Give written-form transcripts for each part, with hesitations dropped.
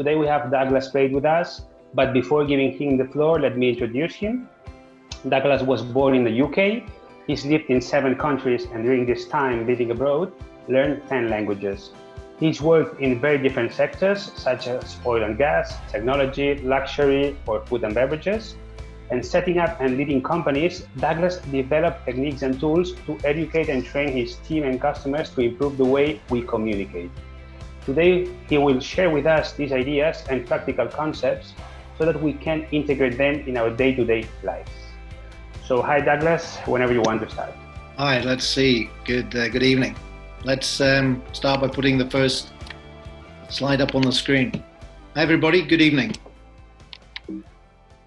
Today we have Douglas Pate with us, but before giving him the floor, let me introduce him. Douglas was born in the UK. He's lived in 7 countries, and during this time living abroad, learned 10 languages. He's worked in very different sectors, such as oil and gas, technology, luxury, or food and beverages. And setting up and leading companies, Douglas developed techniques and tools to educate and train his team and customers to improve the way we communicate. Today, he will share with us these ideas and practical concepts so that we can integrate them in our day-to-day lives. So, hi Douglas, whenever you want to start. Hi, let's see. Good evening. Let's start by putting the first slide up on the screen. Hi everybody, good evening.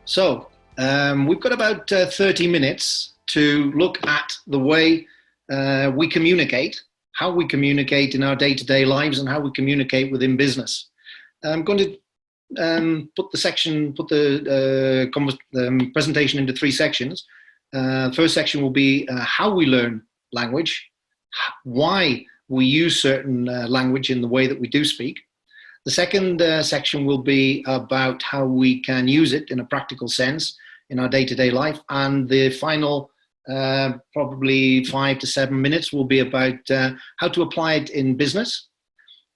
So, we've got about 30 minutes to look at the way we communicate, how we communicate in our day-to-day lives, and how we communicate within business. I'm going to put the presentation into 3 sections. The first section will be how we learn language, why we use certain language in the way that we do speak. The second section will be about how we can use it in a practical sense in our day-to-day life. And the final probably 5 to 7 minutes will be about how to apply it in business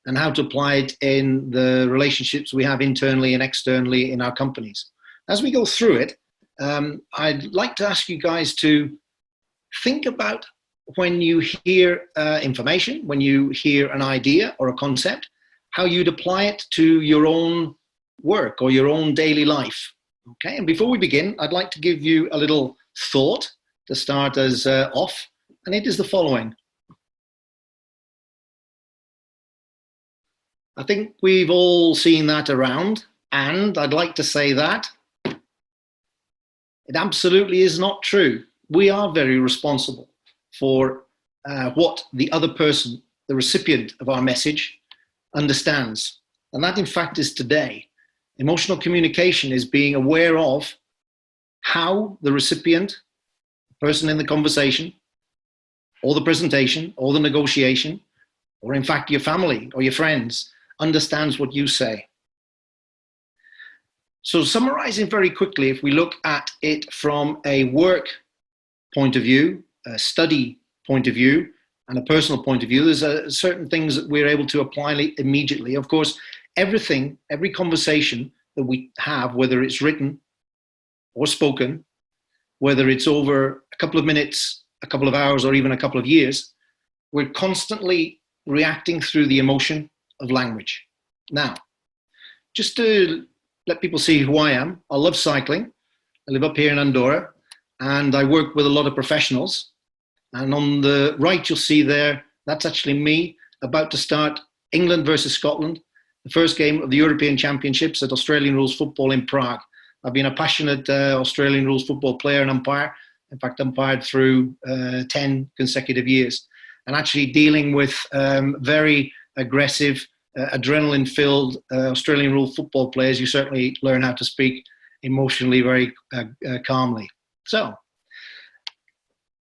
and how to apply it in the relationships we have internally and externally in our companies. As we go through it, I'd like to ask you guys to think about when you hear information, when you hear an idea or a concept, how you'd apply it to your own work or your own daily life. Okay, and before we begin, I'd like to give you a little thought to start us off, and it is the following. I think we've all seen that around, and I'd like to say that it absolutely is not true. We are very responsible for what the other person, the recipient of our message, understands. And that, in fact, is today. Emotional communication is being aware of how the recipient, the person in the conversation, or the presentation, or the negotiation, or in fact your family or your friends, understands what you say. So summarizing very quickly, if we look at it from a work point of view, a study point of view, and a personal point of view, there's certain things that we're able to apply immediately. Of course, every conversation that we have, whether it's written or spoken, whether it's over a couple of minutes, a couple of hours, or even a couple of years, we're constantly reacting through the emotion of language. Now, just to let people see who I am, I love cycling. I live up here in Andorra, and I work with a lot of professionals. And on the right, you'll see there, that's actually me about to start England versus Scotland, the first game of the European Championships at Australian Rules Football in Prague. I've been a passionate Australian Rules Football player and umpire. In fact, umpired through 10 consecutive years. And actually dealing with very aggressive, adrenaline-filled Australian Rules football players, you certainly learn how to speak emotionally very calmly. So,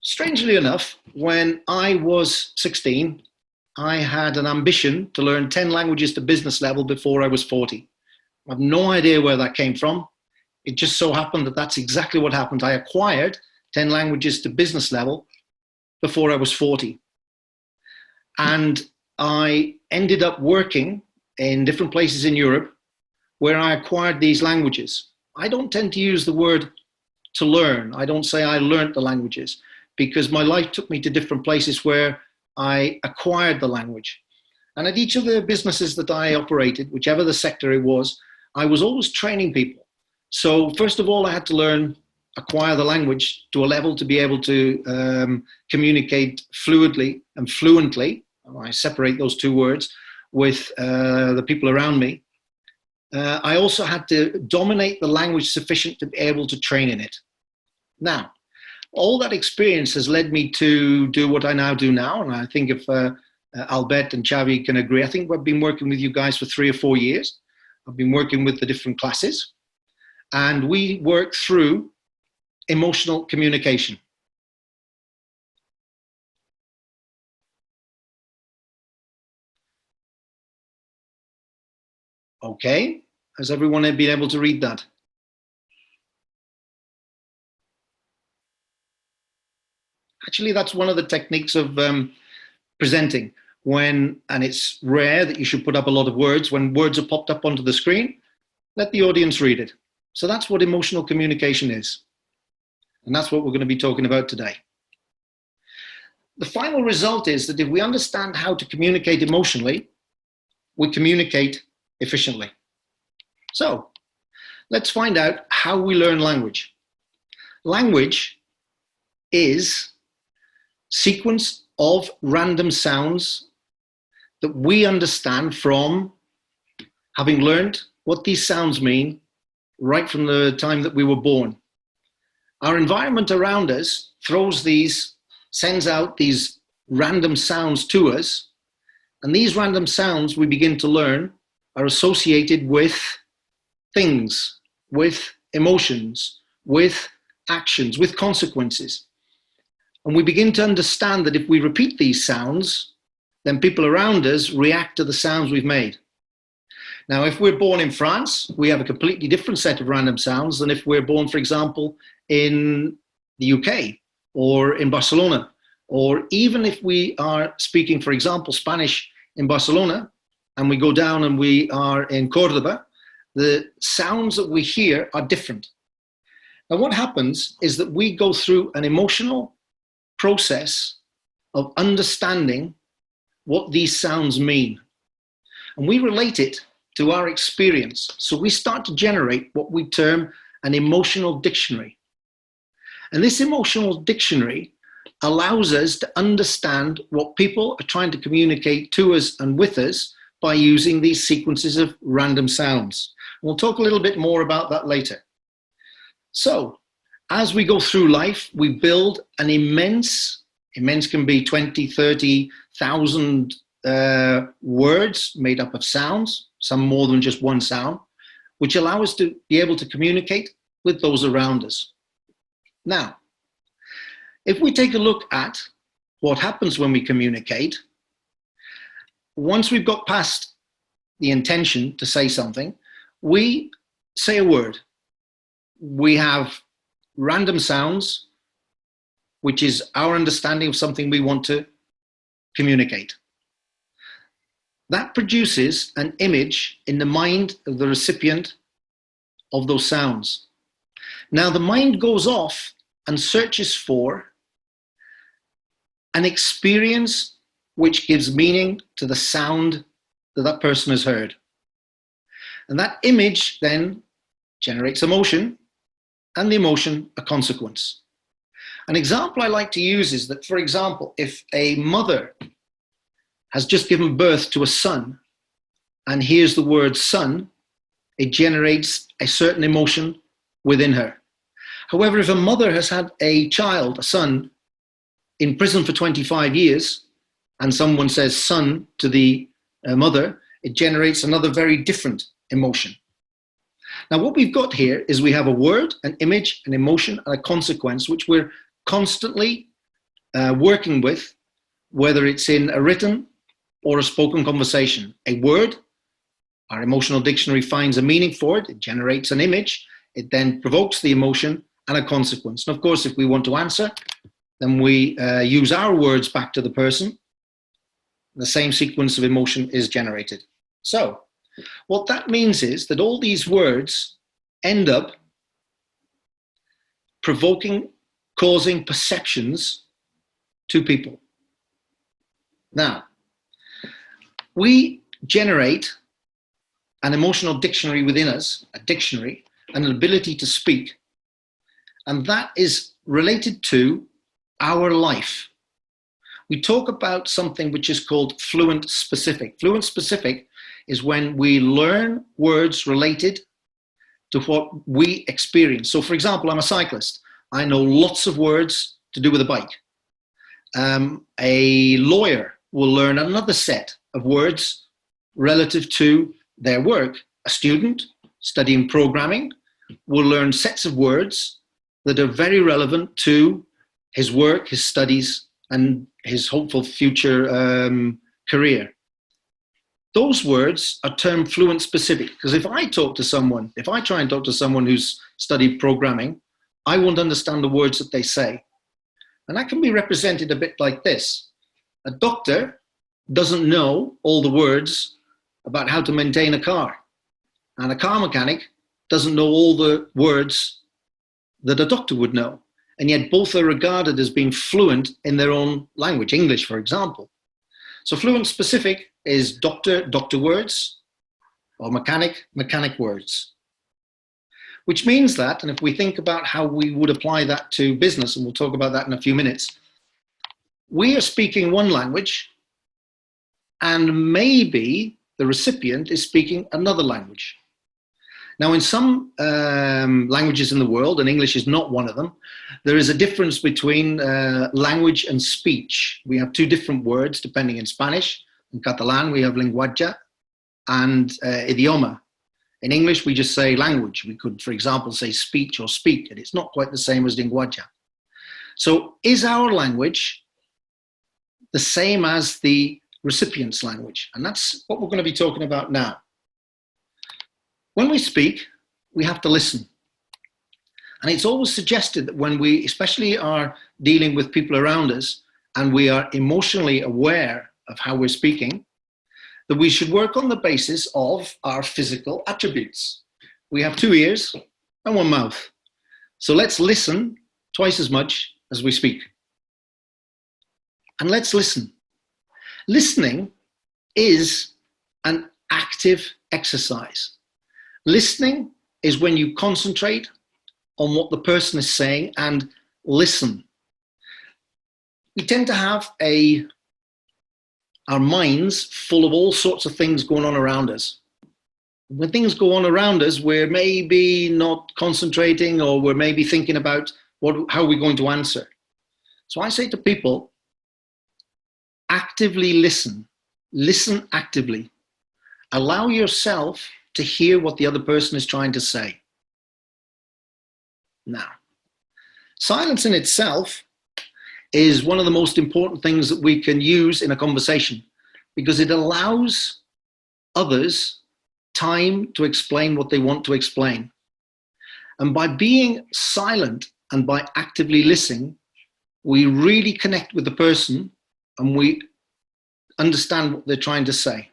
strangely enough, when I was 16, I had an ambition to learn 10 languages to business level before I was 40. I have no idea where that came from. It just so happened that that's exactly what happened. I acquired 10 languages to business level before I was 40. And I ended up working in different places in Europe where I acquired these languages. I don't tend to use the word to learn. I don't say I learned the languages, because my life took me to different places where I acquired the language. And at each of the businesses that I operated, whichever the sector it was, I was always training people. So first of all, I had to acquire the language to a level to be able to communicate fluidly and fluently. I separate those 2 words with the people around me. I also had to dominate the language sufficient to be able to train in it. Now, all that experience has led me to do what I now do now. And I think if Albert and Xavi can agree, I think I've been working with you guys for 3 or 4 years. I've been working with the different classes. And we work through emotional communication. Okay. Has everyone been able to read that? Actually, that's one of the techniques of presenting. And it's rare that you should put up a lot of words. When words are popped up onto the screen, let the audience read it. So that's what emotional communication is. And that's what we're going to be talking about today. The final result is that if we understand how to communicate emotionally, we communicate efficiently. So let's find out how we learn language. Language is sequence of random sounds that we understand from having learned what these sounds mean right from the time that we were born. Our environment around us sends out these random sounds to us, and these random sounds we begin to learn are associated with things, with emotions, with actions, with consequences. And we begin to understand that if we repeat these sounds, then people around us react to the sounds we've made. Now, if we're born in France, we have a completely different set of random sounds than if we're born, for example, in the UK or in Barcelona, or even if we are speaking, for example, Spanish in Barcelona, and we go down and we are in Cordoba, the sounds that we hear are different. Now, what happens is that we go through an emotional process of understanding what these sounds mean. And we relate it to our experience. So we start to generate what we term an emotional dictionary. And this emotional dictionary allows us to understand what people are trying to communicate to us and with us by using these sequences of random sounds. We'll talk a little bit more about that later. So, as we go through life, we build an immense can be 20, 30,000 words made up of sounds, some more than just one sound, which allow us to be able to communicate with those around us. Now, if we take a look at what happens when we communicate, once we've got past the intention to say something, we say a word. We have random sounds, which is our understanding of something we want to communicate. That produces an image in the mind of the recipient of those sounds. Now, the mind goes off and searches for an experience which gives meaning to the sound that that person has heard. And that image then generates emotion, and the emotion a consequence. An example I like to use is that, for example, if a mother has just given birth to a son and hears the word son, it generates a certain emotion within her. However, if a mother has had a child, a son, in prison for 25 years, and someone says son to the mother, it generates another very different emotion. Now, what we've got here is we have a word, an image, an emotion, and a consequence, which we're constantly working with, whether it's in a written or a spoken conversation. A word, our emotional dictionary finds a meaning for it, it generates an image, it then provokes the emotion and a consequence. And of course, if we want to answer, then we use our words back to the person. The same sequence of emotion is generated. So, what that means is that all these words end up provoking, causing perceptions to people. Now, we generate an emotional dictionary within us, a dictionary, and an ability to speak. And that is related to our life. We talk about something which is called fluent specific. Fluent specific is when we learn words related to what we experience. So, for example, I'm a cyclist. I know lots of words to do with a bike. A lawyer will learn another set of words relative to their work. A student studying programming will learn sets of words that are very relevant to his work, his studies, and his hopeful future career. those words are termed fluent specific. Because if I try and talk to someone who's studied programming, I won't understand the words that they say. And that can be represented a bit like this. A doctor doesn't know all the words about how to maintain a car. And a car mechanic doesn't know all the words that a doctor would know. And yet both are regarded as being fluent in their own language, English, for example. So fluent specific is doctor words, or mechanic words. Which means that, and if we think about how we would apply that to business, and we'll talk about that in a few minutes, we are speaking one language, and maybe the recipient is speaking another language. Now, in some languages in the world, and English is not one of them, there is a difference between language and speech. We have two different words, depending in Spanish. In Catalan, we have lenguaje and idioma. In English, we just say language. We could, for example, say speech or speak, and it's not quite the same as lenguaje. So is our language the same as the recipient's language? And that's what we're going to be talking about now. When we speak, we have to listen. And it's always suggested that when we especially are dealing with people around us and we are emotionally aware of how we're speaking, that we should work on the basis of our physical attributes. We have 2 ears and 1 mouth. So let's listen twice as much as we speak. And let's listen. Listening is an active exercise. Listening is when you concentrate on what the person is saying and listen. We tend to have our minds full of all sorts of things going on around us. When things go on around us, we're maybe not concentrating, or we're maybe thinking about how we're going to answer. So I say to people, actively listen. Listen actively. Allow yourself to hear what the other person is trying to say. Now, silence in itself is one of the most important things that we can use in a conversation, because it allows others time to explain what they want to explain. And by being silent and by actively listening, we really connect with the person and we understand what they're trying to say.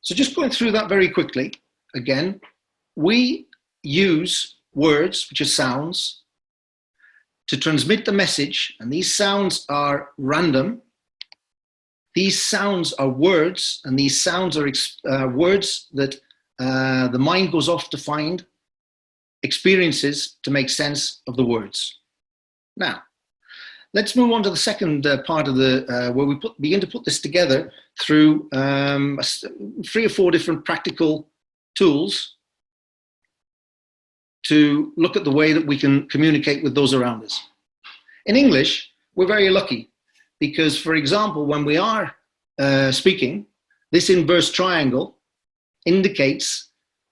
So just going through that very quickly, again, we use words, which are sounds, to transmit the message, and these sounds are random. These sounds are words, and these sounds are words that the mind goes off to find experiences to make sense of the words. Now, let's move on to the second part of where we begin to put this together through 3 or 4 different practical tools to look at the way that we can communicate with those around us. In English, we're very lucky because, for example, when we are speaking, this inverse triangle indicates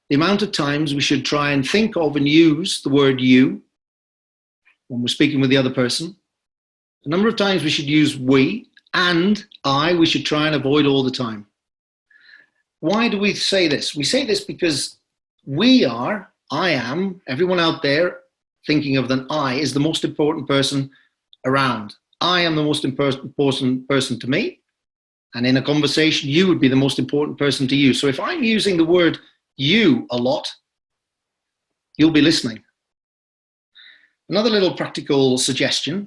the amount of times we should try and think of and use the word you when we're speaking with the other person. The number of times we should use we and I, we should try and avoid all the time. Why do we say this? We say this because I am, everyone out there thinking of that I is the most important person around. I am the most important person to me. And in a conversation, you would be the most important person to you. So if I'm using the word you a lot, you'll be listening. Another little practical suggestion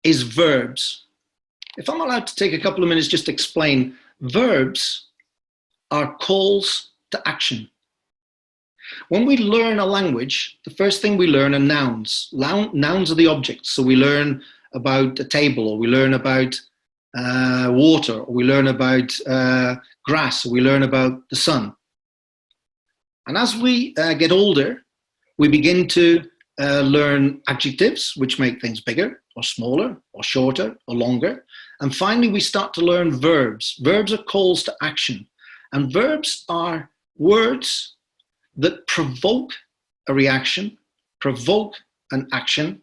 is verbs. If I'm allowed to take a couple of minutes just to explain, verbs are calls to action. When we learn a language, the first thing we learn are nouns. Nouns are the objects. So we learn about a table, or we learn about water, or we learn about grass, or we learn about the sun. And as we get older, we begin to learn adjectives, which make things bigger or smaller or shorter or longer. And finally, we start to learn verbs. Verbs are calls to action. And verbs are words that provoke a reaction, provoke an action,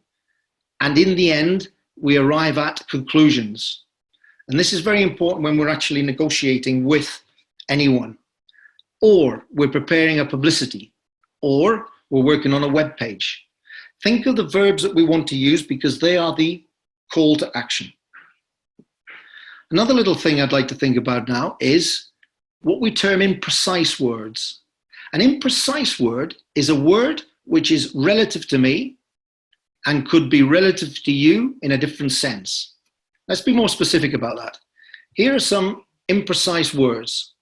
and in the end, we arrive at conclusions. And this is very important when we're actually negotiating with anyone, or we're preparing a publicity, or we're working on a web page. Think of the verbs that we want to use because they are the call to action. Another little thing I'd like to think about now is what we term imprecise words. An imprecise word is a word which is relative to me and could be relative to you in a different sense. Let's be more specific about that. Here are some imprecise words.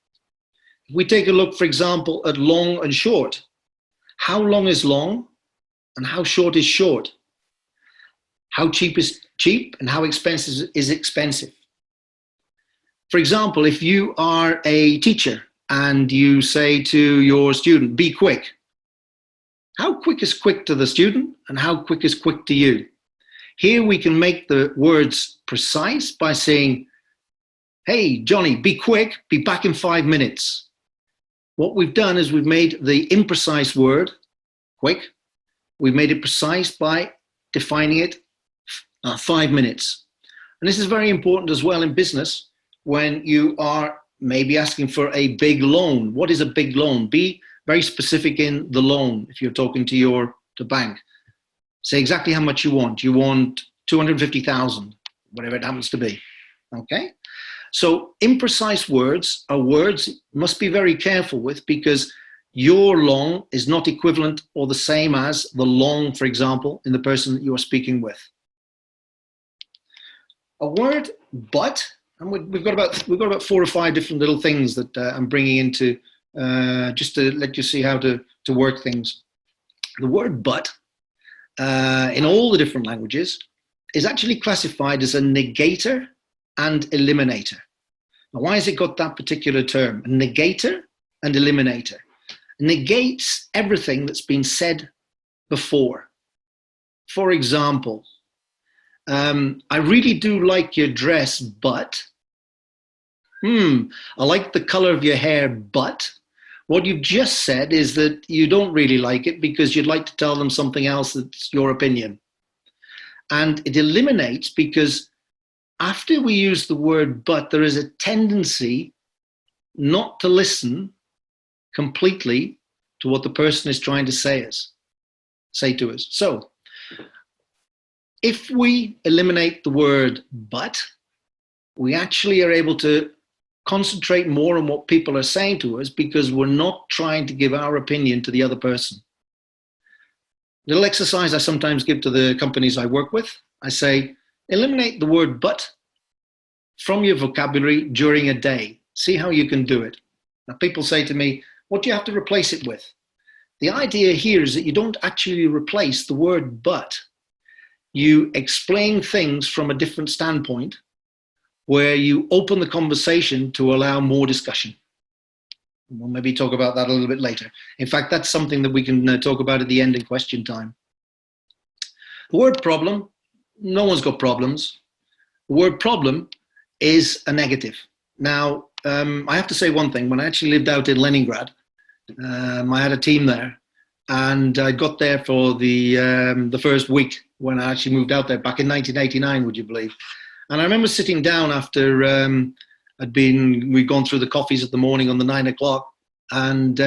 If we take a look, for example, at long and short. How long is long and how short is short? How cheap is cheap and how expensive is expensive? For example, if you are a teacher and you say to your student, be quick. How quick is quick to the student and how quick is quick to you? Here we can make the words precise by saying, hey, Johnny, be quick, be back in 5 minutes. What we've done is we've made the imprecise word, quick, we've made it precise by defining it 5 minutes. And this is very important as well in business when you are maybe asking for a big loan. What is a big loan? Be very specific in the loan if you're talking to the bank. Say exactly how much you want. You want 250,000, whatever it happens to be. Okay? So imprecise words are words you must be very careful with because your long is not equivalent or the same as the long, for example, in the person that you are speaking with. A word but, and we've got about 4 or 5 different little things that I'm bringing into just to let you see how to work things. The word but in all the different languages is actually classified as a negator and eliminator. Now, why has it got that particular term? A negator and eliminator. Negates everything that's been said before. For example, I really do like your dress, but, I like the color of your hair, but, what you've just said is that you don't really like it because you'd like to tell them something else that's your opinion. And it eliminates because after we use the word but, there is a tendency not to listen completely to what the person is trying to say to us. So, if we eliminate the word but, we actually are able to concentrate more on what people are saying to us because we're not trying to give our opinion to the other person. Little exercise I sometimes give to the companies I work with. I say, eliminate the word but from your vocabulary during a day. See how you can do it. Now people say to me, what do you have to replace it with? The idea here is that you don't actually replace the word but. You explain things from a different standpoint where you open the conversation to allow more discussion. We'll maybe talk about that a little bit later. In fact, that's something that we can talk about at the end in question time. The word problem, no one's got problems. The word problem is a negative. Now, I have to say one thing. When I actually lived out in Leningrad, I had a team there, and I got there for the first week when I actually moved out there back in 1989, would you believe? And I remember sitting down after we'd gone through the coffees of the morning on the 9 o'clock, and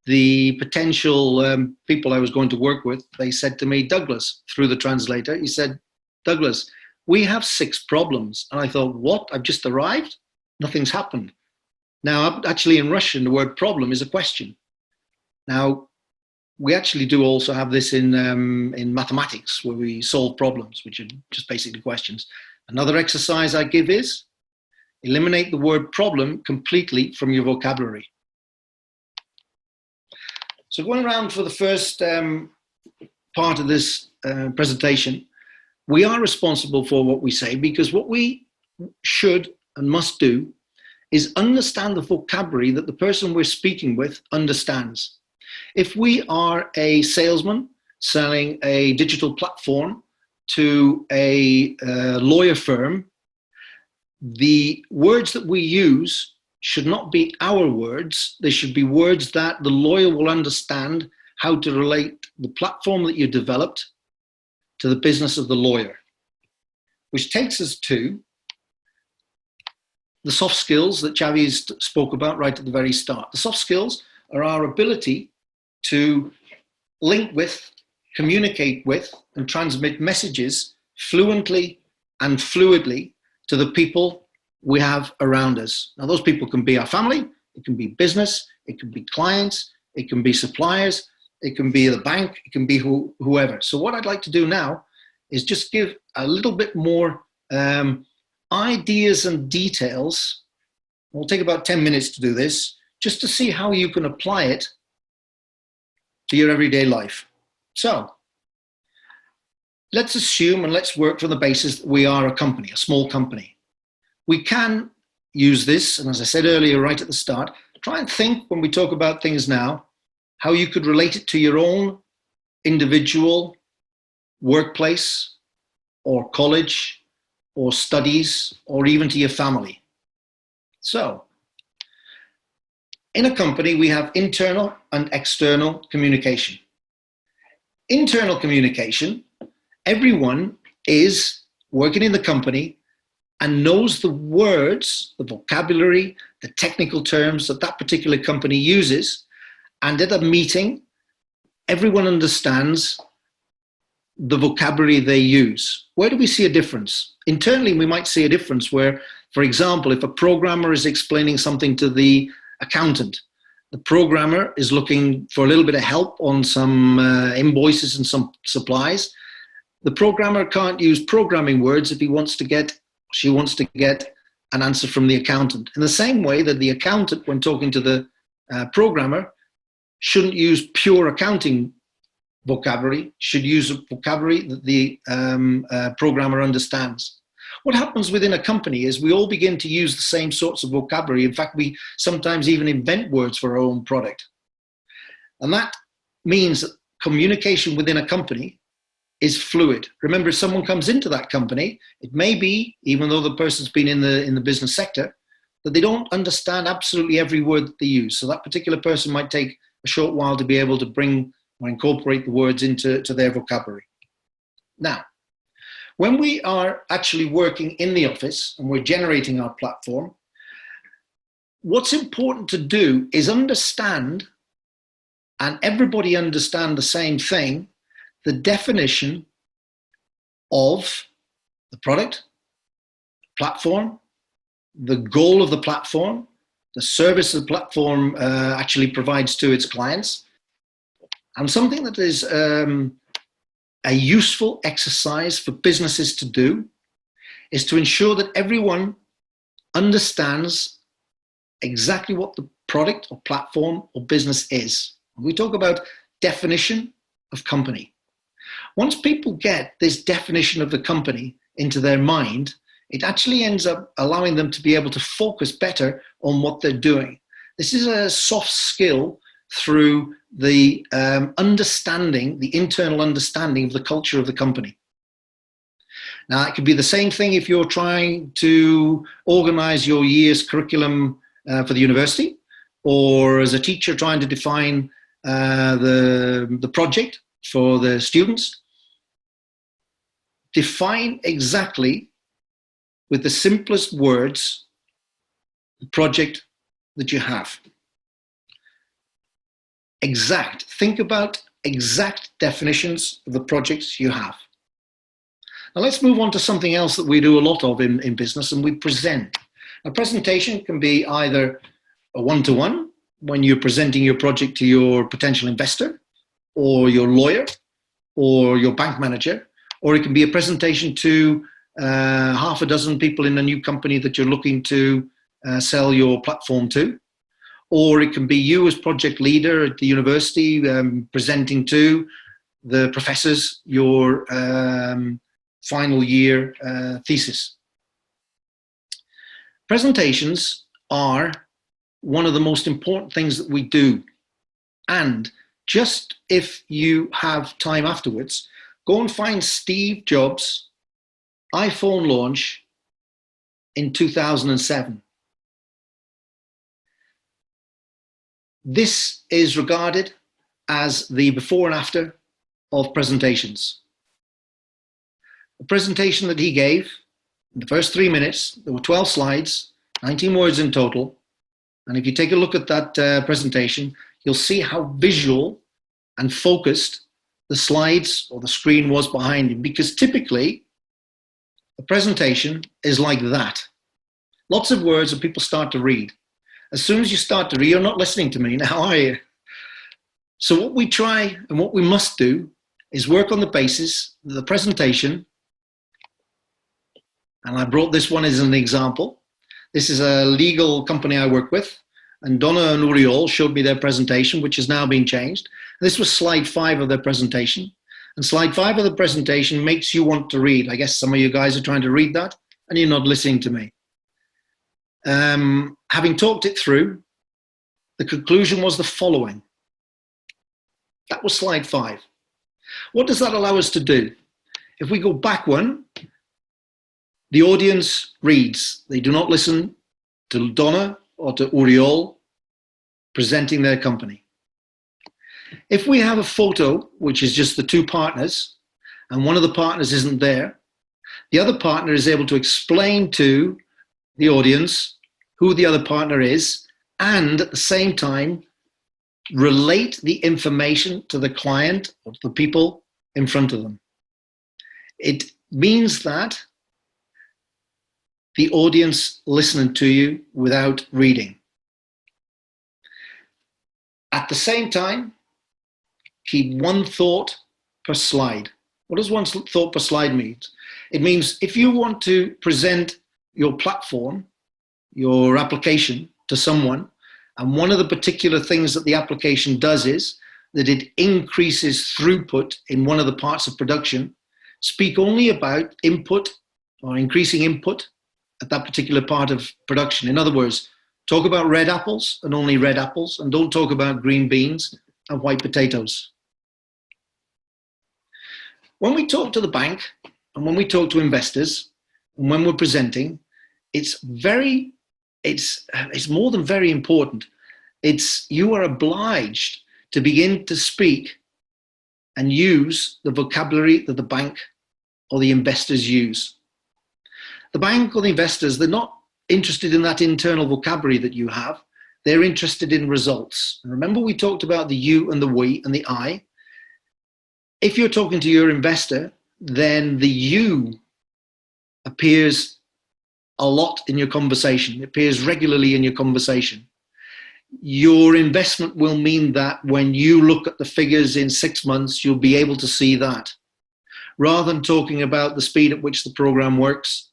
the potential people I was going to work with, they said to me, Douglas, through the translator, he said, Douglas, we have 6 problems. And I thought, what? I've just arrived? Nothing's happened. Now, actually in Russian, the word problem is a question. Now, we actually do also have this in mathematics, where we solve problems, which are just basically questions. Another exercise I give is eliminate the word problem completely from your vocabulary. So going around for the first part of this presentation, we are responsible for what we say because what we should and must do is understand the vocabulary that the person we're speaking with understands. If we are a salesman selling a digital platform to a lawyer firm, the words that we use should not be our words. They should be words that the lawyer will understand how to relate the platform that you developed to the business of the lawyer. Which takes us to the soft skills that Xavi spoke about right at the very start. The soft skills are our ability to link with, communicate with, and transmit messages fluently and fluidly to the people we have around us. Now, those people can be our family, it can be business, it can be clients, it can be suppliers, it can be the bank, it can be whoever. So what I'd like to do now is just give a little bit more ideas and details. It'll take about 10 minutes to do this, just to see how you can apply it to your everyday life. So let's assume and let's work from the basis that we are a company, a small company. We can use this, and as I said earlier, right at the start, try and think when we talk about things now, how you could relate it to your own individual workplace or college or studies or even to your family. So, in a company, we have internal and external communication. Internal communication, everyone is working in the company and knows the words, the vocabulary, the technical terms that that particular company uses. And at a meeting, everyone understands the vocabulary they use. Where do we see a difference? Internally, we might see a difference where, for example, if a programmer is explaining something to the accountant, the programmer is looking for a little bit of help on some invoices and some supplies. The programmer can't use programming words if he wants to get, she wants to get an answer from the accountant. In the same way that the accountant, when talking to the programmer, shouldn't use pure accounting vocabulary, should use a vocabulary that the programmer understands. What happens within a company is we all begin to use the same sorts of vocabulary. In fact, we sometimes even invent words for our own product. And that means that communication within a company is fluid. Remember, if someone comes into that company, it may be, even though the person's been in the business sector, that they don't understand absolutely every word that they use. So that particular person might take a short while to be able to bring or incorporate the words into their vocabulary. Now, when we are actually working in the office and we're generating our platform, what's important to do is understand, and everybody understand the same thing, the definition of the product, platform, the goal of the platform, the service the platform actually provides to its clients, and something that is a useful exercise for businesses to do is to ensure that everyone understands exactly what the product or platform or business is. We talk about definition of company. Once people get this definition of the company into their mind, it actually ends up allowing them to be able to focus better on what they're doing. This is a soft skill through the understanding, the internal understanding of the culture of the company. Now, it could be the same thing if you're trying to organize your year's curriculum for the university, or as a teacher trying to define the project for the students. Define exactly, with the simplest words, the project that you have. Exact. Think about exact definitions of the projects you have. Now let's move on to something else that we do a lot of in business, and we present. A presentation can be either a one-to-one, when you're presenting your project to your potential investor, or your lawyer, or your bank manager, or it can be a presentation to half a dozen people in a new company that you're looking to sell your platform to. Or it can be you as project leader at the university presenting to the professors your final year thesis. Presentations are one of the most important things that we do. And just if you have time afterwards, go and find Steve Jobs' iPhone launch in 2007. This is regarded as the before and after of presentations. The presentation that he gave, in the first 3 minutes, there were 12 slides, 19 words in total. And if you take a look at that presentation, you'll see how visual and focused the slides or the screen was behind him, because typically a presentation is like that. Lots of words and people start to read. As soon as you start to read, you're not listening to me now, are you? So what we try and what we must do is work on the basis of the presentation. And I brought this one as an example. This is a legal company I work with, and Donna and Uriol showed me their presentation, which has now been changed. This was slide 5 of their presentation. And slide 5 of the presentation makes you want to read. I guess some of you guys are trying to read that and you're not listening to me. Having talked it through, the conclusion was the following. That was slide 5. What does that allow us to do? If we go back one, the audience reads. They do not listen to Donna or to Uriol presenting their company. If we have a photo, which is just the two partners, and one of the partners isn't there, the other partner is able to explain to the audience who the other partner is, and at the same time, relate the information to the client or to the people in front of them. It means that the audience listening to you without reading. At the same time, keep one thought per slide. What does one thought per slide mean? It means if you want to present your platform, your application to someone, and one of the particular things that the application does is that it increases throughput in one of the parts of production, speak only about input or increasing input at that particular part of production. In other words, talk about red apples and only red apples, and don't talk about green beans and white potatoes. When we talk to the bank and when we talk to investors and when we're presenting, it's more than very important. You are obliged to begin to speak and use the vocabulary that the bank or the investors use. The bank or the investors, they're not interested in that internal vocabulary that you have. They're interested in results. And remember, we talked about the you and the we and the I. If you're talking to your investor, then the you appears a lot in your conversation. It appears regularly in your conversation. Your investment will mean that when you look at the figures in 6 months, you'll be able to see that. Rather than talking about the speed at which the program works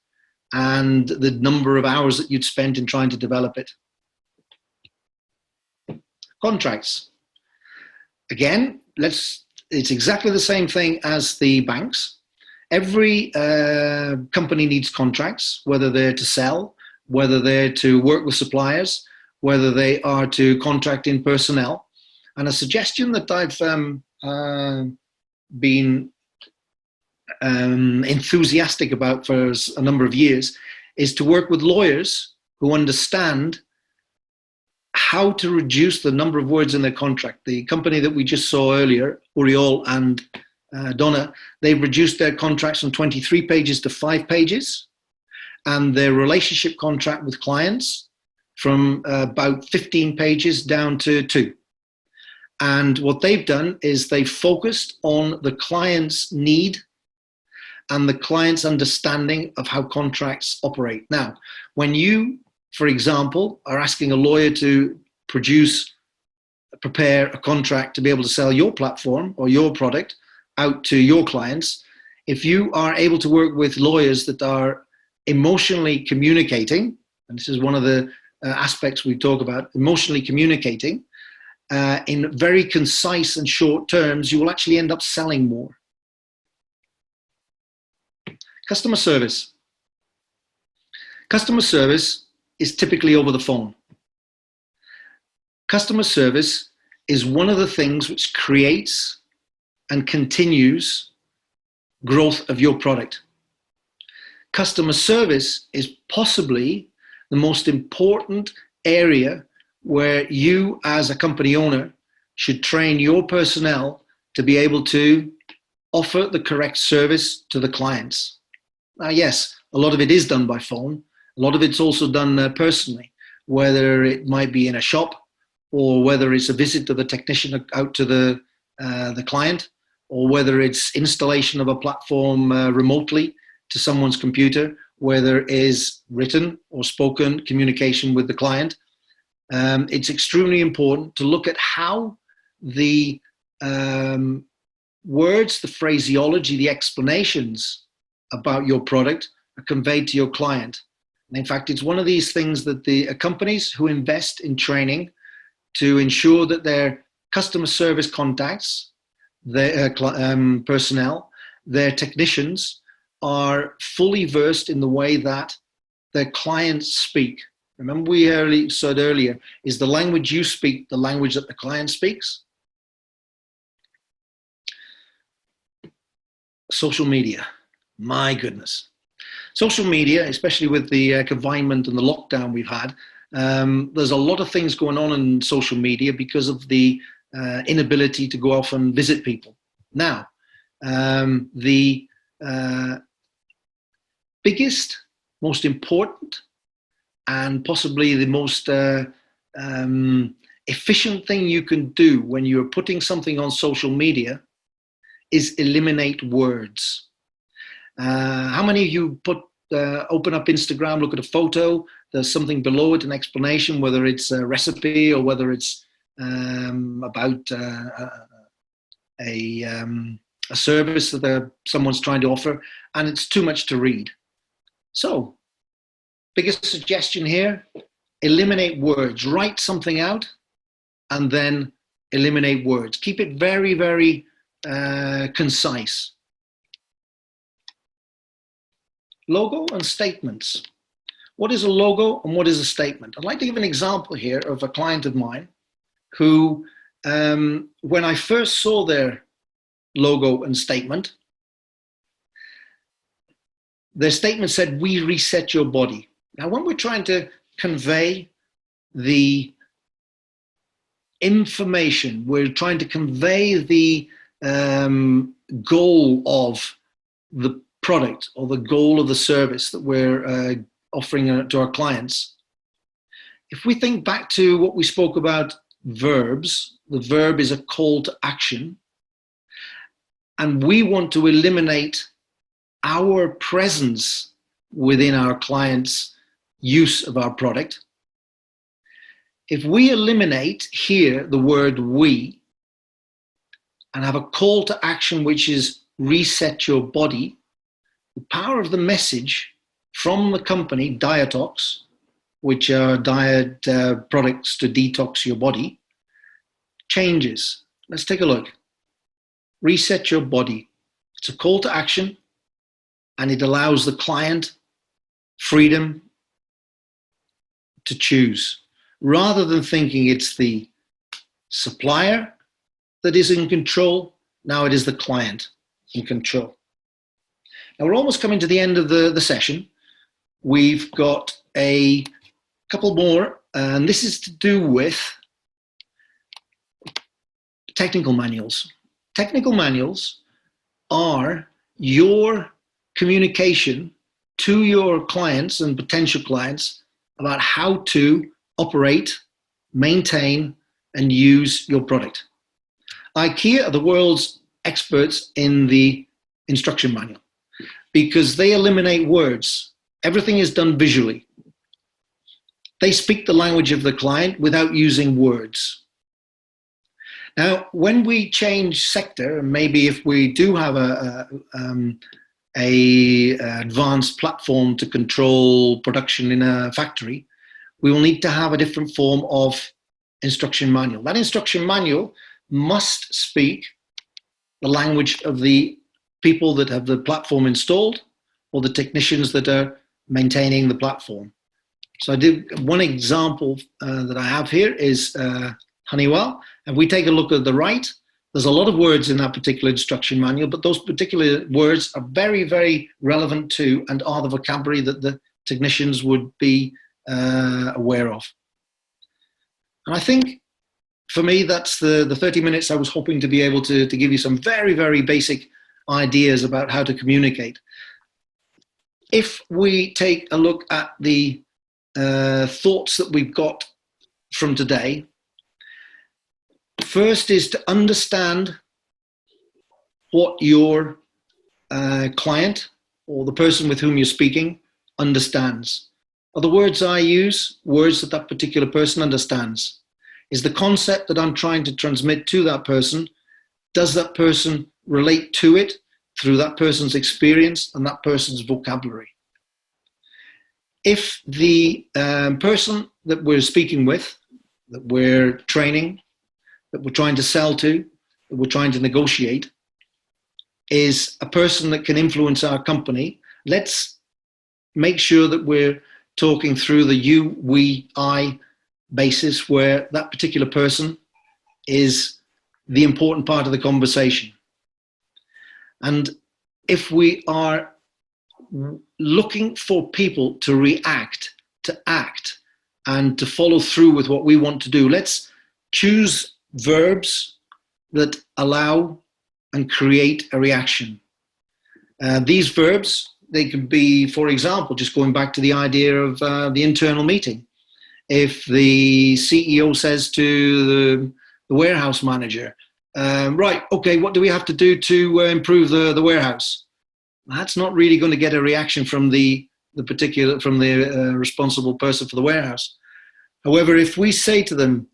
and the number of hours that you'd spent in trying to develop it. Contracts. Again, it's exactly the same thing as the banks. Every company needs contracts, whether they're to sell, whether they're to work with suppliers, whether they are to contract in personnel. And a suggestion that I've been enthusiastic about for a number of years is to work with lawyers who understand how to reduce the number of words in their contract. The company that we just saw earlier, Uriol and Donna, they've reduced their contracts from 23 pages to 5 pages, and their relationship contract with clients from about 15 pages down to 2. And what they've done is they've focused on the client's need and the client's understanding of how contracts operate. Now, when you, for example, are asking a lawyer to prepare a contract to be able to sell your platform or your product out to your clients, if you are able to work with lawyers that are emotionally communicating, and this is one of the aspects we talk about, emotionally communicating, in very concise and short terms, you will actually end up selling more. Customer service. Customer service is typically over the phone. Customer service is one of the things which creates and continues growth of your product. Customer service is possibly the most important area where you as a company owner should train your personnel to be able to offer the correct service to the clients. Now, yes, a lot of it is done by phone, A lot of it's also done personally, whether it might be in a shop or whether it's a visit of a technician out to the client, or whether it's installation of a platform remotely to someone's computer, where there is written or spoken communication with the client. It's extremely important to look at how the words, the phraseology, the explanations about your product are conveyed to your client. And in fact, it's one of these things that the companies who invest in training to ensure that their customer service contacts, their personnel, their technicians are fully versed in the way that their clients speak. Remember we said earlier, is the language you speak the language that the client speaks? Social media, my goodness. Social media, especially with the confinement and the lockdown we've had, there's a lot of things going on in social media because of the inability to go off and visit people. Now, the biggest, most important, and possibly the most efficient thing you can do when you're putting something on social media is eliminate words. How many of you open up Instagram, look at a photo, there's something below it, an explanation, whether it's a recipe or whether it's about a service that someone's trying to offer, and it's too much to read. So, biggest suggestion here, eliminate words. Write something out and then eliminate words. Keep it very, very concise. Logo and statements. What is a logo and what is a statement? I'd like to give an example here of a client of mine who, when I first saw their logo and statement, their statement said, "We reset your body." Now, when we're trying to convey the information, we're trying to convey the goal of the product or the goal of the service that we're offering to our clients. If we think back to what we spoke about verbs, the verb is a call to action, and we want to eliminate our presence within our client's use of our product. If we eliminate here the word "we" and have a call to action which is reset your body, the power of the message from the company, Dietox, which are diet products to detox your body, changes. Let's take a look. Reset your body. It's a call to action, and it allows the client freedom to choose. Rather than thinking it's the supplier that is in control, now it is the client in control. Now we're almost coming to the end of the session. We've got a couple more, and this is to do with technical manuals. Technical manuals are your communication to your clients and potential clients about how to operate, maintain, and use your product. IKEA are the world's experts in the instruction manual because they eliminate words. Everything is done visually. They speak the language of the client without using words. Now, when we change sector, and maybe if we do have a advanced platform to control production in a factory, we will need to have a different form of instruction manual. That instruction manual must speak the language of the people that have the platform installed or the technicians that are maintaining the platform. So I did one example that I have here is Honeywell. If we take a look at the right, there's a lot of words in that particular instruction manual, but those particular words are very, very relevant to and are the vocabulary that the technicians would be aware of. And I think for me, that's the 30 minutes I was hoping to be able to give you some very, very basic ideas about how to communicate. if we take a look at the thoughts that we've got from today, first is to understand what your client or the person with whom you're speaking understands. Are the words I use words that that particular person understands? Is the concept that I'm trying to transmit to that person, does that person relate to it through that person's experience and that person's vocabulary? If the person that we're speaking with, that we're training, that we're trying to sell to, that we're trying to negotiate, is a person that can influence our company, let's make sure that we're talking through the you, we, I basis, where that particular person is the important part of the conversation. And if we are looking for people to react, to act, and to follow through with what we want to do, let's choose verbs that allow and create a reaction. These verbs, they can be, for example, just going back to the idea of the internal meeting. If the CEO says to the warehouse manager, right, okay, what do we have to do to improve the warehouse? That's not really going to get a reaction from the responsible person for the warehouse. However, if we say to them,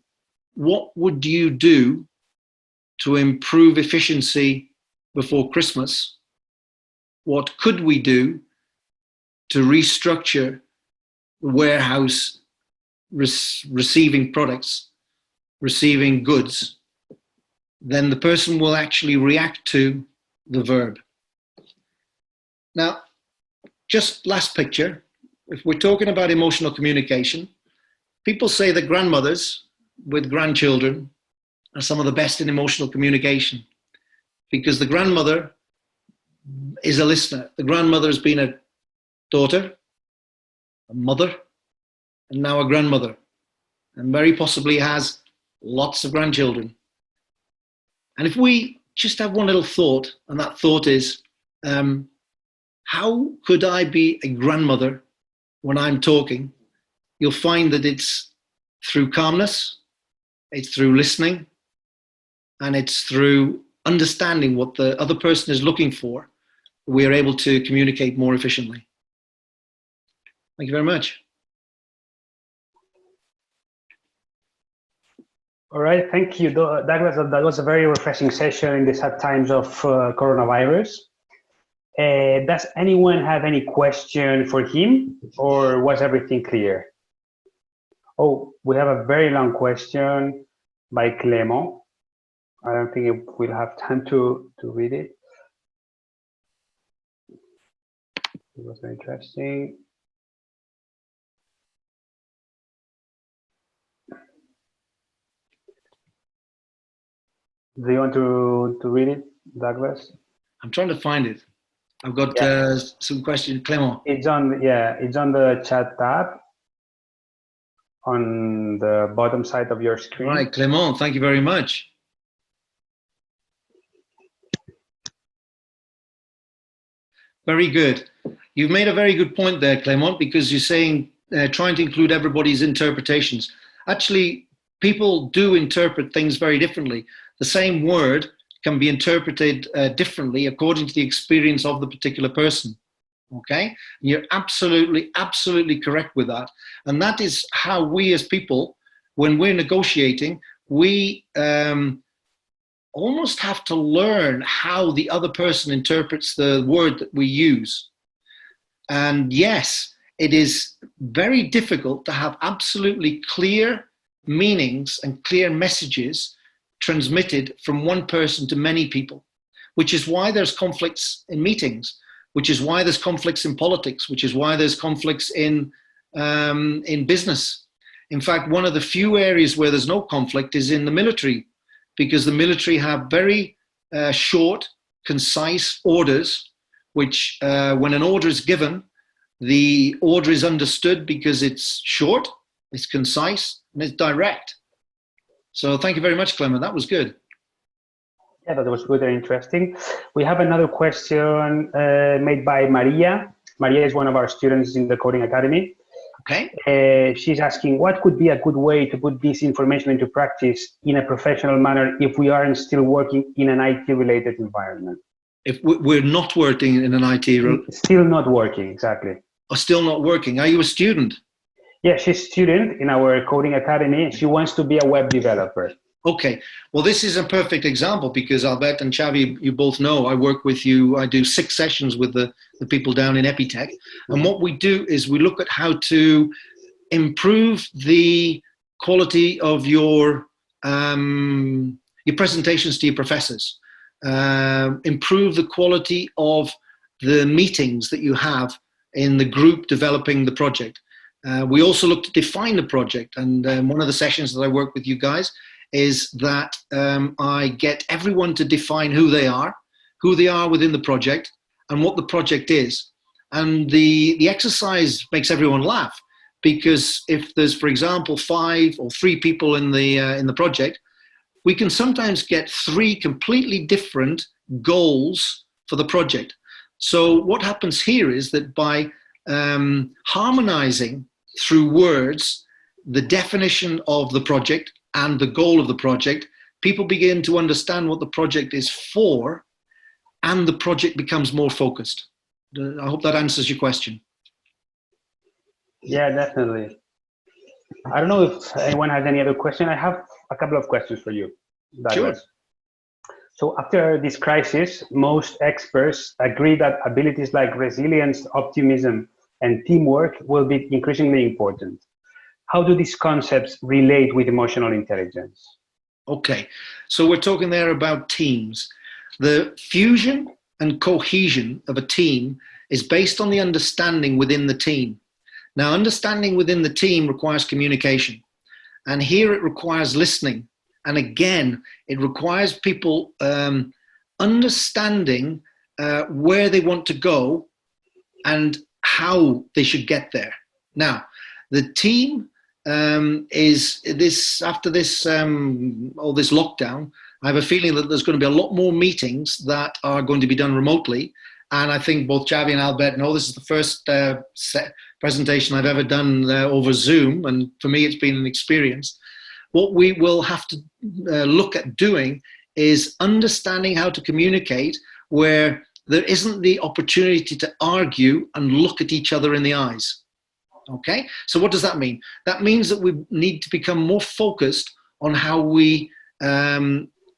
what would you do to improve efficiency before Christmas? What could we do to restructure the warehouse receiving products, receiving goods? Then the person will actually react to the verb. Now, just last picture, if we're talking about emotional communication, people say that grandmothers with grandchildren are some of the best in emotional communication, because the grandmother is a listener. The grandmother has been a daughter, a mother, and now a grandmother, and very possibly has lots of grandchildren. And if we just have one little thought, and that thought is, how could I be a grandmother when I'm talking? You'll find that it's through calmness, it's through listening, and it's through understanding what the other person is looking for. We are able to communicate more efficiently. Thank you very much. All right, thank you, Douglas. That was a very refreshing session in the sad times of coronavirus. Does anyone have any question for him, or was everything clear? Oh, we have a very long question by Clement. I don't think we'll have time to read it. It was very interesting. Do you want to read it, Douglas? I'm trying to find it. I've got some questions, Clement. It's on the chat tab on the bottom side of your screen. All right, Clement, thank you very much. Very good. You've made a very good point there, Clement, because you're saying trying to include everybody's interpretations. Actually, people do interpret things very differently. The same word can be interpreted differently according to the experience of the particular person. Okay? And you're absolutely, absolutely correct with that. And that is how we as people, when we're negotiating, we almost have to learn how the other person interprets the word that we use. And yes, it is very difficult to have absolutely clear meanings and clear messages transmitted from one person to many people, which is why there's conflicts in meetings, which is why there's conflicts in politics, which is why there's conflicts in business. In fact, one of the few areas where there's no conflict is in the military, because the military have very short, concise orders, which when an order is given, the order is understood because it's short, it's concise, and it's direct. So thank you very much, Clement. That was good. Yeah, that was good and interesting. We have another question made by Maria. Maria is one of our students in the Coding Academy. Okay. She's asking, what could be a good way to put this information into practice in a professional manner if we aren't still working in an IT-related environment? If we're not working in an IT... Still not working, exactly. Or still not working. Are you a student? Yeah, she's a student in our Coding Academy. She wants to be a web developer. Okay. Well, this is a perfect example because Albert and Xavi, you both know, I work with you. I do 6 sessions with the people down in Epitech. And what we do is we look at how to improve the quality of your presentations to your professors, improve the quality of the meetings that you have in the group developing the project. We also look to define the project. And one of the sessions that I work with you guys is that I get everyone to define who they are within the project and what the project is. And the exercise makes everyone laugh because if there's, for example, 5 or 3 people in the project, we can sometimes get 3 completely different goals for the project. So what happens here is that by harmonizing through words the definition of the project and the goal of the project, people begin to understand what the project is for, and the project becomes more focused. I hope that answers your question. Yeah, definitely. I don't know if anyone has any other question. I have a couple of questions for you, Douglas. Sure. So after this crisis, most experts agree that abilities like resilience, optimism, and teamwork will be increasingly important. How do these concepts relate with emotional intelligence? Okay, so we're talking there about teams. The fusion and cohesion of a team is based on the understanding within the team. Now, understanding within the team requires communication. And here it requires listening. And again, it requires people understanding where they want to go and how they should get there. Now, the team is this, after this, all this lockdown, I have a feeling that there's going to be a lot more meetings that are going to be done remotely. And I think both Xavi and Albert know this is the first presentation I've ever done over Zoom. And for me, it's been an experience. What we will have to look at doing is understanding how to communicate where there isn't the opportunity to argue and look at each other in the eyes. Okay, so what does that mean? That means that we need to become more focused on how we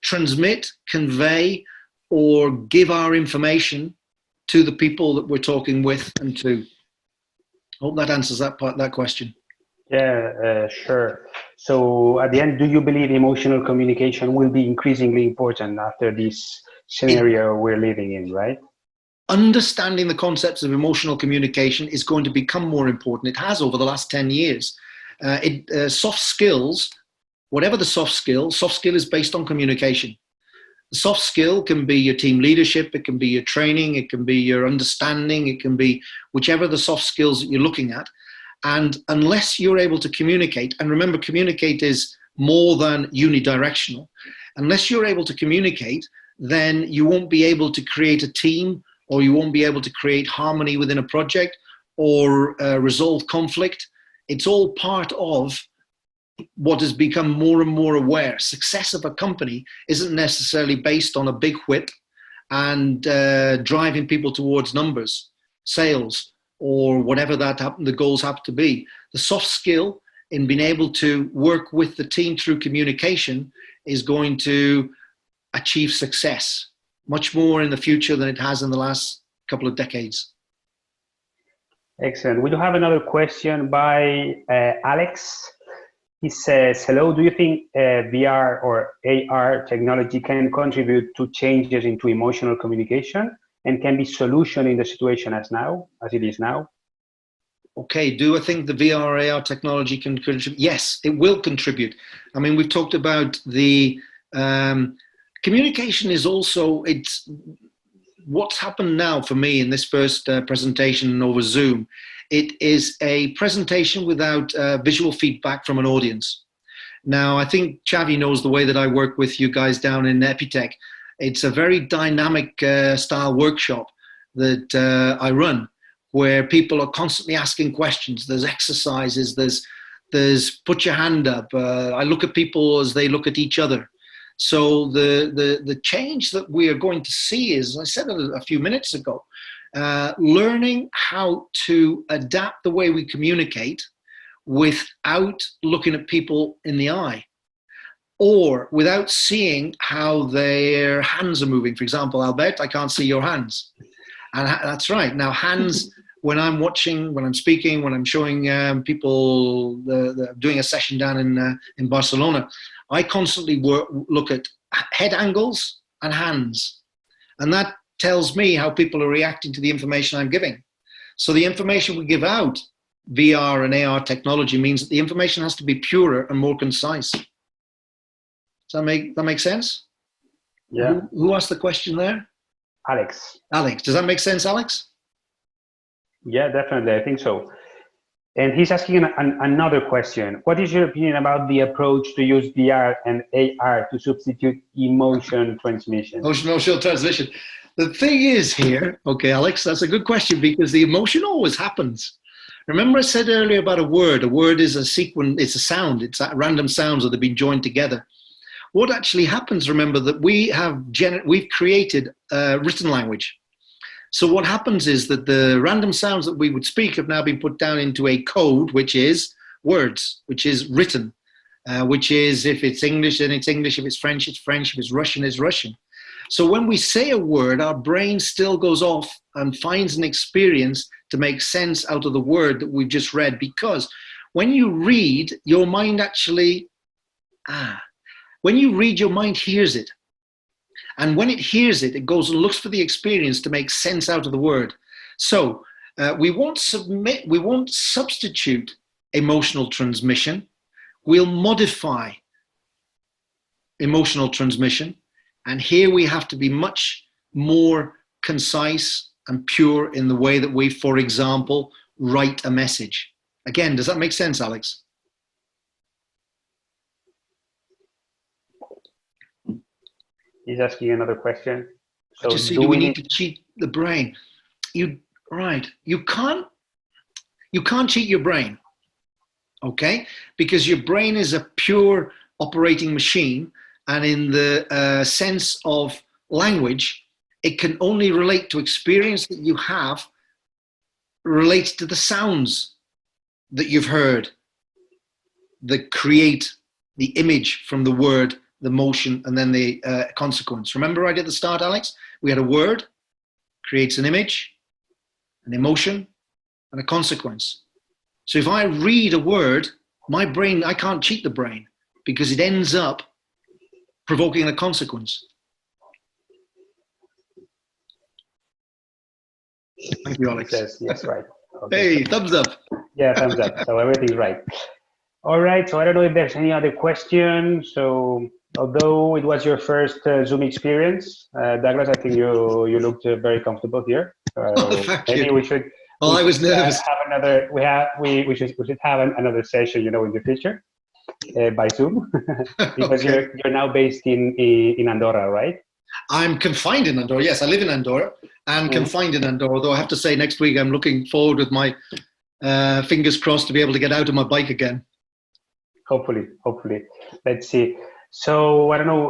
transmit, convey, or give our information to the people that we're talking with and to. I hope that answers that question. Yeah, sure. So at the end, do you believe emotional communication will be increasingly important after this scenario we're living in, right? Understanding the concepts of emotional communication is going to become more important. It has over the last 10 years. Soft skills, whatever the soft skill is based on communication. The soft skill can be your team leadership, it can be your training, it can be your understanding, it can be whichever the soft skills that you're looking at. And unless you're able to communicate, and remember, communicate is more than unidirectional. Unless you're able to communicate, then you won't be able to create a team, or you won't be able to create harmony within a project or resolve conflict. It's all part of what has become more and more aware. Success of a company isn't necessarily based on a big whip and driving people towards numbers, sales, or whatever the goals happen to be. The soft skill in being able to work with the team through communication is going to achieve success much more in the future than it has in the last couple of decades. Excellent. We do have another question by Alex. He says, hello, do you think VR or AR technology can contribute to changes into emotional communication and can be solution in the situation as it is now? Okay, do I think the VR AR technology can contribute? Yes, it will contribute. I mean, we've talked about the communication is also, it's what's happened now for me in this first presentation over Zoom. It is a presentation without visual feedback from an audience. Now, I think Xavi knows the way that I work with you guys down in Epitech. It's a very dynamic style workshop that I run, where people are constantly asking questions. There's exercises, there's put your hand up. I look at people as they look at each other. So the change that we are going to see is, as I said a few minutes ago, learning how to adapt the way we communicate without looking at people in the eye, or without seeing how their hands are moving. For example, Albert, I can't see your hands. And that's right. Now, hands, when I'm watching, when I'm speaking, when I'm showing people doing a session down in Barcelona, I constantly look at head angles and hands. And that tells me how people are reacting to the information I'm giving. So the information we give out, VR and AR technology, means that the information has to be purer and more concise. Does that make sense? Yeah. Who asked the question there? Alex. Alex. Does that make sense, Alex? Yeah, definitely. I think so. And he's asking another question. What is your opinion about the approach to use VR and AR to substitute emotion transmission? Emotional transmission. The thing is here, okay, Alex, that's a good question, because the emotion always happens. Remember I said earlier about a word. A word is a sequence, it's a sound, it's random sounds that have been joined together. What actually happens, remember, that we've created written language. So what happens is that the random sounds that we would speak have now been put down into a code, which is words, which is written, which is, if it's English, then it's English. If it's French, it's French. If it's Russian, it's Russian. So when we say a word, our brain still goes off and finds an experience to make sense out of the word that we've just read. Because when you read, your mind actually, when you read, your mind hears it. And when it hears it, it goes and looks for the experience to make sense out of the word. So we won't substitute emotional transmission. We'll modify emotional transmission. And here we have to be much more concise and pure in the way that we, for example, write a message. Again, does that make sense, Alex? He's asking another question. So just see, do we need to cheat the brain? You can't cheat your brain, okay? Because your brain is a pure operating machine, and in the sense of language, it can only relate to experience that you have related to the sounds that you've heard that create the image from the word, the motion, and then the consequence. Remember right at the start, Alex? We had a word, creates an image, an emotion, and a consequence. So if I read a word, my brain, I can't cheat the brain, because it ends up provoking a consequence. Thank you, Alex. Yes, right. Okay. Hey, thumbs up. Yeah, thumbs up. So everything's right. All right. So I don't know if there's any other question. So although it was your first Zoom experience, Douglas, I think you looked very comfortable here. Maybe we should. Well, I was nervous. Have another. We should have another session, in the future, by Zoom, because Okay. you're now based in Andorra, right? I'm confined in Andorra. Yes, I live in Andorra and confined in Andorra. Although I have to say, next week I'm looking forward with my fingers crossed to be able to get out of my bike again. Hopefully. Let's see. So I don't know.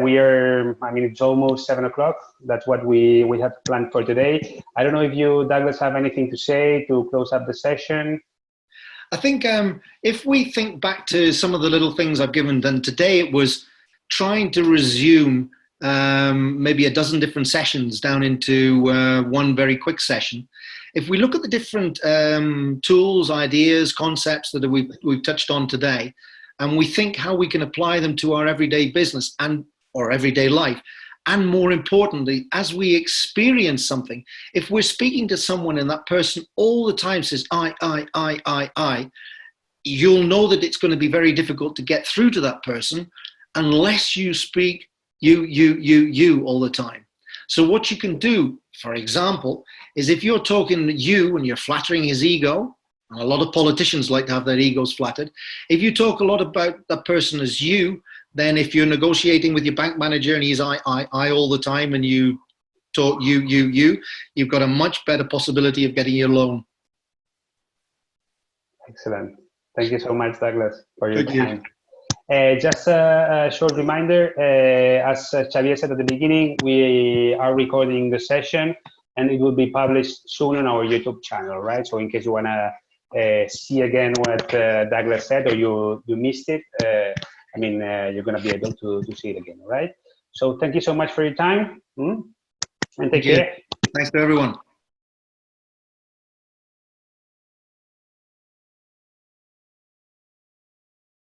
We are. I mean, it's almost 7 o'clock. That's what we have planned for today. I don't know if you, Douglas, have anything to say to close up the session. I think if we think back to some of the little things I've given, then today it was trying to resume maybe a dozen different sessions down into one very quick session. If we look at the different tools, ideas, concepts that we've touched on today, and we think how we can apply them to our everyday business or everyday life, and more importantly, as we experience something, if we're speaking to someone and that person all the time says, I, you'll know that it's going to be very difficult to get through to that person unless you speak you all the time. So what you can do, for example, is if you're talking you and you're flattering his ego, and a lot of politicians like to have their egos flattered, if you talk a lot about that person as you, then if you're negotiating with your bank manager and he's I all the time, and you taught you've got a much better possibility of getting your loan. Excellent. Thank you so much, Douglas, for your Thank you. time. Just a short reminder, as Xavier said at the beginning, we are recording the session and it will be published soon on our YouTube channel, right? So in case you want to see again what Douglas said or you missed it, you're going to be able to see it again, right? So thank you so much for your time and take care. Thanks to everyone.